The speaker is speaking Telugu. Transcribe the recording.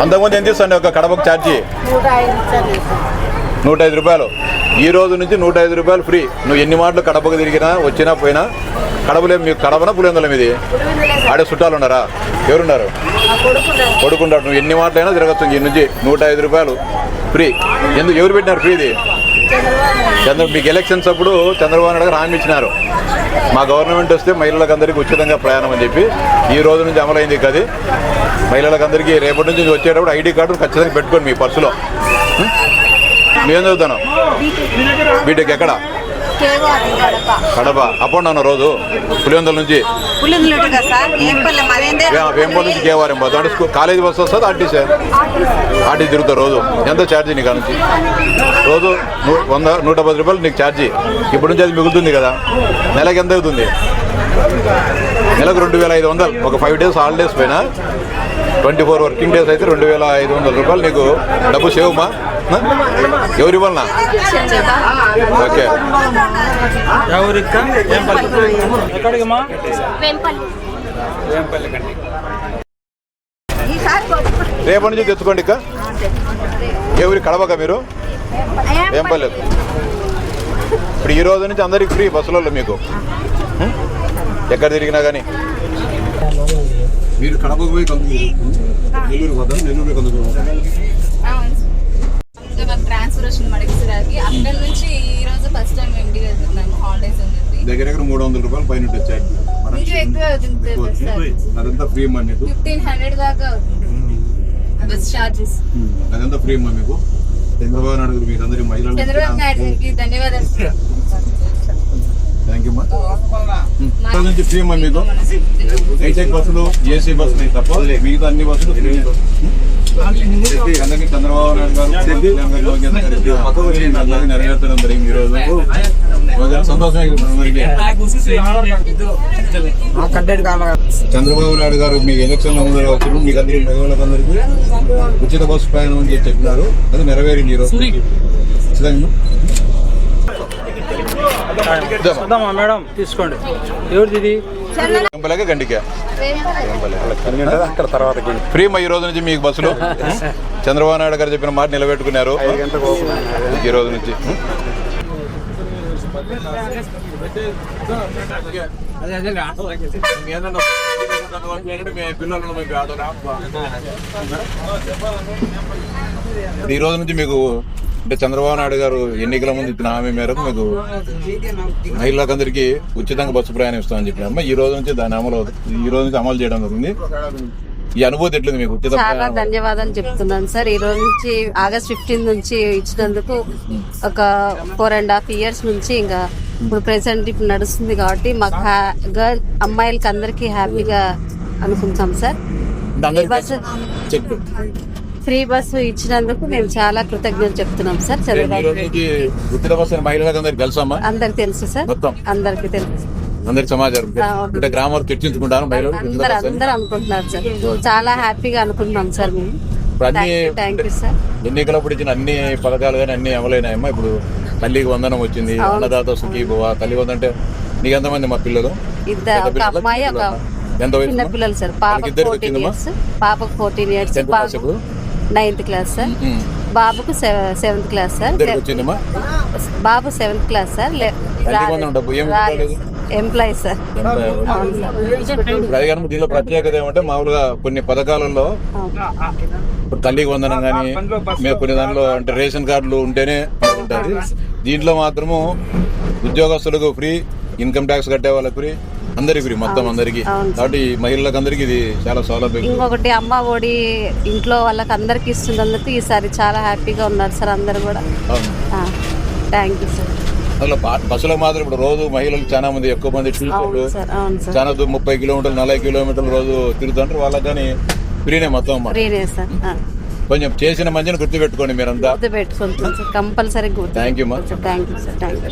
అంతకుముందు ఎంత ఇస్తాండి ఒక కడపకు ఛార్జీ? 105 రూపాయలు. ఈ రోజు నుంచి 105 రూపాయలు ఫ్రీ. నువ్వు ఎన్ని మాటలు కడపకు తిరిగినా వచ్చినా పోయినా. కడపలే మీకు కడపన పులివెందుల మీది? ఆడే చుట్టాలు ఉన్నారా? ఎవరున్నారు? కొడుకుంటాడు. నువ్వు ఎన్ని మాటలైనా తిరగచ్చు ఈ నుంచి. 105 రూపాయలు ఫ్రీ. ఎందుకు ఎవరు పెట్టినారు ఫ్రీది? మీకు ఎలక్షన్స్ అప్పుడు చంద్రబాబు నాయుడు గారు హామీ ఇచ్చినారు, మా గవర్నమెంట్ వస్తే మహిళలకు అందరికీ ఉచితంగా ప్రయాణం అని చెప్పి. ఈ రోజు నుంచి అమలైంది కది. మహిళలకు అందరికీ రేపటి నుంచి వచ్చేటప్పుడు ఐడి కార్డు ఖచ్చితంగా పెట్టుకోండి మీ పర్సులో. మేం చదువుతాను బీటెక్. ఎక్కడ? కడప. అప్పుడు నన్ను రోజు పులివెందుల నుంచి వేంపల్లి నుంచి కేవారం పోతాం. అంటే కాలేజీ బస్సు వస్తుంది, ఆర్టీసీ తిరుగుతావు రోజు. ఎంత ఛార్జీ నీకు నుంచి? రోజు 110 రూపాయలు నీకు ఛార్జీ. ఇప్పుడు నుంచి అది మిగులుతుంది కదా. నెలకి ఎంత అవుతుంది? నెలకు 2500. ఒక 5 డేస్ హాలిడేస్ పైన 24 వర్కింగ్ డేస్ అయితే 2500 రూపాయలు నీకు డబ్బు సేవమా. ఎవరి వలన? ఓకే. రేపటి నుంచి తెచ్చుకోండి. ఇక ఎవరి కడవక మీరు? వేంపల్లి. ఇప్పుడు ఈ రోజు నుంచి అందరికి ఫ్రీ బస్సులలో మీకు. ఎక్కడ తిరిగినా కానీ మీరు కడపకు పోయి నెల్లూరు వద్ద నెల్లూరు ట్రాన్స్ఫరేషన్ మడిసిరాకి అక్కడ నుంచి ఈ రోజు ఫస్ట్ టైం ఇంటికి వెళ్తున్నాము. హాలిడేస్ అని చెప్పి దగ్గర 300 రూపాయలు పైన ఛార్జ్. అదంతా ఫ్రీ అమ్మా మీకు. 1500 దాకా అవుతుంది బస్ చార్జెస్. అదంతా ఫ్రీ అమ్మా మీకు. చంద్రబాబు నాయుడు గారు మీకు అందరి మహిళలు ధన్యవాదాలు. థ్యాంక్ యూ అమ్మా. నుంచి ఫ్రీ అమ్మా మీకు. హైటెక్ బస్సులు, ఏసీ బస్సులు తప్ప మిగతా అన్ని బస్సులు ఫ్రీ. అందరికీ చంద్రబాబు నాయుడు గారు నెరవేర్చడం జరిగింది ఈరోజు. సంతోషమే. చంద్రబాబు నాయుడు గారు మీకు ఎలక్షన్ల ముందు వచ్చారు. మీకు అందరికీ మహిళలందరికీ ఉచిత బస్సు ప్రయాణం అని చెప్పినారు. అది నెరవేరింది ఈరోజు. మేడం తీసుకోండి. ఎవరిది? గండికా తర్వాత ఫ్రీ మా. ఈ రోజు నుంచి మీకు బస్సులు చంద్రబాబు నాయుడు గారు చెప్పిన మాట నిలబెట్టుకున్నారు. ఈ రోజు నుంచి ఈ రోజు నుంచి మీకు అంటే చంద్రబాబు నాయుడు గారు ఎన్నికల ముందు ఇచ్చిన హామీ మేరకు మీకు మహిళలందరికీ ఉచితంగా బస్సు ప్రయాణం ఇస్తామని చెప్పినారు. ఈ రోజు నుంచి దాని ఈ రోజు నుంచి అమలు చేయడం జరిగింది. ఈ అనుభూతి ఎట్లుంది మీకు? చాలా ధన్యవాదాలు చెప్తున్నాను సార్. ఈ రోజు నుంచి ఆగస్ట్ 15 నుంచి ఇచ్చినందుకు ఒక 4.5 years నుంచి ఇంకా ఇప్పుడు ప్రెసెంట్ ఇప్పుడు నడుస్తుంది కాబట్టి మాకు అమ్మాయిలకి అందరికీ హ్యాపీగా అనుకుంటాం సార్. ఫ్రీ బస్సు ఇచ్చినందుకు మేము చాలా కృతజ్ఞతలు చెప్తున్నాం సార్. అందరికి తెలుసు సార్. అందరికి తెలుసు. అందరికి సమాచారం అంటే గ్రామాలు చర్చించుకుంటారు. అందరూ అనుకుంటున్నారు సార్. చాలా హ్యాపీగా అనుకుంటున్నాం సార్ మేము. Thank you sir. ఎన్నికలప్పుడు ఇచ్చిన అన్ని పథకాలు కానీ అన్ని అమలైనాయమ్మా. ఇప్పుడు తల్లికి వందనం వచ్చింది. అన్నదాత సుఖీభవ. తల్లి వందనం అంటే నీకు ఎంతమంది మా పిల్లలు? ఒక అమ్మాయి, ఒక చిన్న పిల్లలు సార్. పాపకు 14 years, పాపకు 14 years, 9th class సార్. బాబుకు 7th class సార్. బాబు 7th class sir. Employee sir. దీనిలో ప్రత్యేకత ఏమంటే మామూలుగా కొన్ని పథకాలలో తల్లికి వందనం కానీ కొన్ని దానిలో అంటే రేషన్ కార్డులు ఉంటేనే ఉంటుంది. దీంట్లో మాత్రము ఉద్యోగస్తులకు ఫ్రీ, ఇన్కమ్ ట్యాక్స్ కట్టే వాళ్ళకి ఫ్రీ, అందరికి ఫ్రీ, మొత్తం అందరికి. కాబట్టి మహిళలకు అందరికి ఇది చాలా సౌలభ్యం. ఇంకొకటి అమ్మ ఒడి ఇంట్లో వాళ్ళకి అందరికి ఇస్తున్నందుకు ఈసారి చాలా హ్యాపీగా ఉన్నారు సార్ అందరు కూడా. Thank you sir. అసలు బస్సులో మాత్రం ఇప్పుడు రోజు మహిళలు చాలా మంది ఎక్కువ మంది చాలా 30 కిలోమీటర్లు 40 కిలోమీటర్లు రోజు తిరుగుతుంటారు. వాళ్ళకి కానీ ఫ్రీనే మొత్తం. కొంచెం చేసిన మంచిని గుర్తుపెట్టుకోండి మీరంతా. Compulsory. Thank you. Thank you sir. Thank you.